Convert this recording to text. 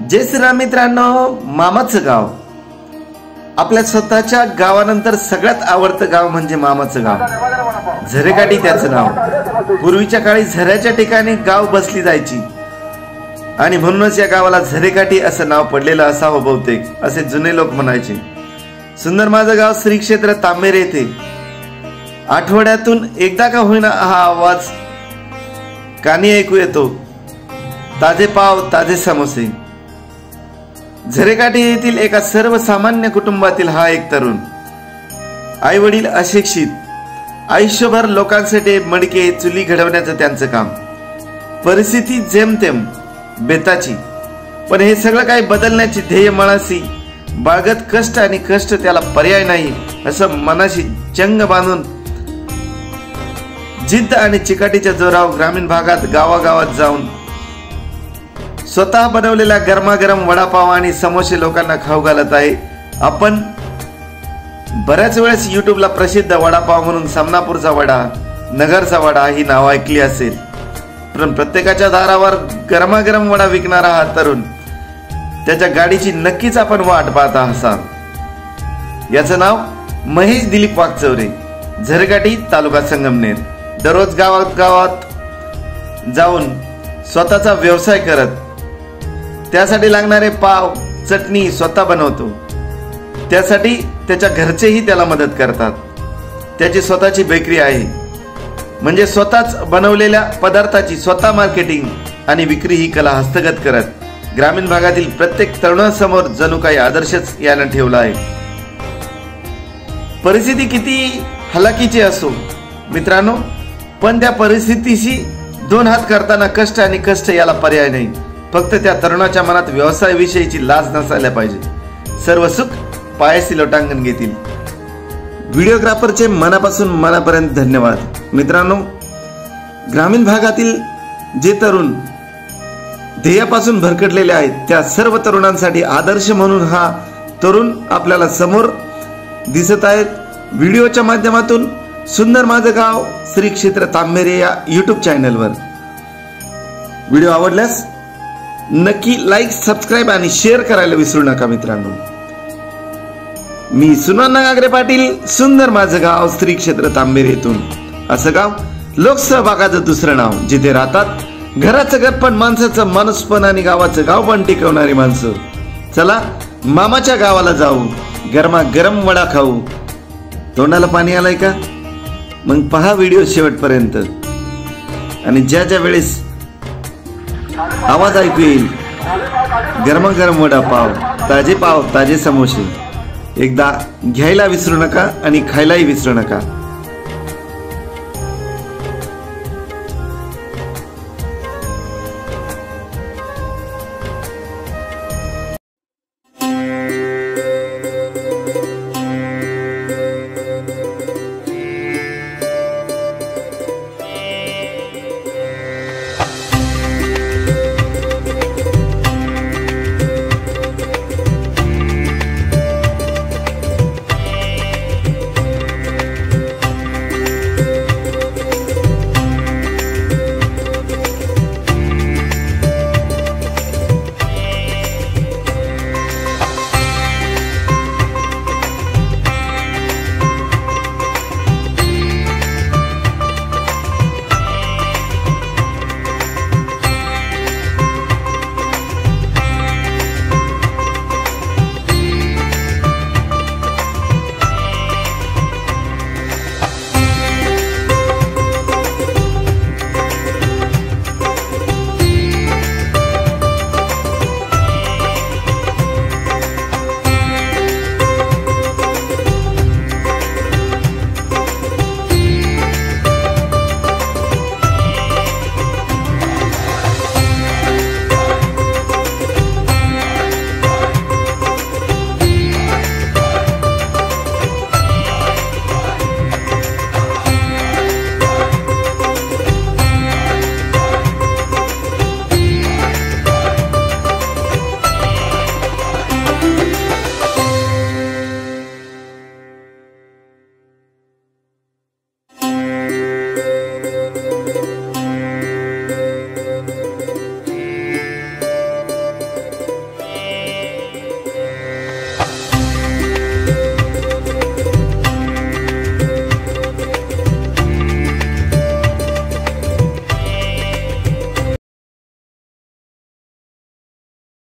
जय श्रीराम मित्रांनो, मामाचं गाव. आपल्या स्वतःच्या गावानंतर सगळ्यात आवडतं गाव म्हणजे मामाचं गाव. झरेकाठी त्याचं नाव. पूर्वीच्या काळी झऱ्याच्या ठिकाणी गाव बसली जायची आणि म्हणूनच या गावाला झरेकाठी असं नाव पडलेलं असावं बहुतेक, असे जुने लोक म्हणायचे. सुंदर माझं गाव श्री क्षेत्र तांबेरे येथे आठवड्यातून एकदा का होईना हा आवाज कानी ऐकू येतो. ताजे पाव, ताजे समोसे. झरेकाठी येथील एका सर्वसामान्य कुटुंबातील हा एक तरुण. आई वडील अशिक्षित, आयुष्यभर लोकांसाठी मडके चुली घडवण्याचं त्यांचं काम. परिस्थिती जेमतेम बेताची, पण हे सगळं काही बदलण्याची ध्येय मनाशी बाळगत कष्ट आणि कष्ट त्याला पर्याय नाही असं मनाशी जंग बांधून जिद्द आणि चिकाटीच्या जोरावर ग्रामीण भागात गावागावात जाऊन स्वतः बनवलेल्या गरमागरम वडापाव आणि समोसे लोकांना खाऊ घालत आहे. आपण बऱ्याच वेळेस युट्यूबला प्रसिद्ध वडापाव म्हणून समनापूरचा वडा, नगरचा वडा ही नाव ऐकली असेल, पण प्रत्येकाच्या दारावर गरमागरम वडा विकणारा हा तरुण, त्याच्या गाडीची नक्कीच आपण वाट पाहता असाल. याचं नाव महेश दिलीप वाघचौरे, झरेकाठी, तालुका संगमनेर. दररोज गावात जाऊन स्वतःचा व्यवसाय करत त्यासाठी लागणारे पाव, चटणी स्वतः बनवतो. त्यासाठी त्याच्या घरचेही त्याला मदत करतात. त्याची स्वतःची बेकरी आहे, म्हणजे स्वतःच बनवलेल्या पदार्थाची स्वतः मार्केटिंग आणि विक्री ही कला हस्तगत करत ग्रामीण भागातील प्रत्येक तरुणासमोर जणू काही आदर्शच यानं ठेवला आहे. परिस्थिती किती हलाखीची असो मित्रांनो, पण त्या परिस्थितीशी दोन हात करताना कष्ट आणि कष्ट याला पर्याय नाही. फक्त त्या तरुणाच्या मनात व्यवसायाविषयीची लाज नसायला पाहिजे. सर्व सुख पायाशी लोटांगण घेतील. व्हिडिओग्राफरचे मनापासून मनापर्यंत धन्यवाद. मित्रांनो, ग्रामीण भागातील जे तरुण ध्येयापासून भरकटलेले आहेत त्या सर्व तरुणांसाठी आदर्श म्हणून हा तरुण आपल्याला समोर दिसत आहेत. व्हिडिओच्या माध्यमातून सुंदर माझं गाव श्री क्षेत्र तांबेरे या युट्यूब चॅनलवर. व्हिडिओ आवडल्यास नक्की लाईक, सबस्क्राईब आणि शेअर करायला विसरू नका मित्रांनो. मी सुनंदा गागरे पाटील, सुंदर माझं गाव श्री क्षेत्र तांबेरे येथून. असं गाव लोकसहभागाचं दुसरं नाव, जिथे राहतात घराचं घर पण, माणसाचं माणूस पण आणि गावाचं गाव पण टिकवणारी माणसं. चला मामाच्या गावाला जाऊ, गरमा गरम वडा खाऊ. तोंडाला पाणी आलंय का? मग पहा व्हिडिओ शेवटपर्यंत. आणि ज्या ज्या वेळेस आवाज ऐकू येईल गरमागरम वडापाव, ताजे पाव, ताजे समोसे एकदा घ्यायला विसरू नका आणि खायलाही विसरू नका.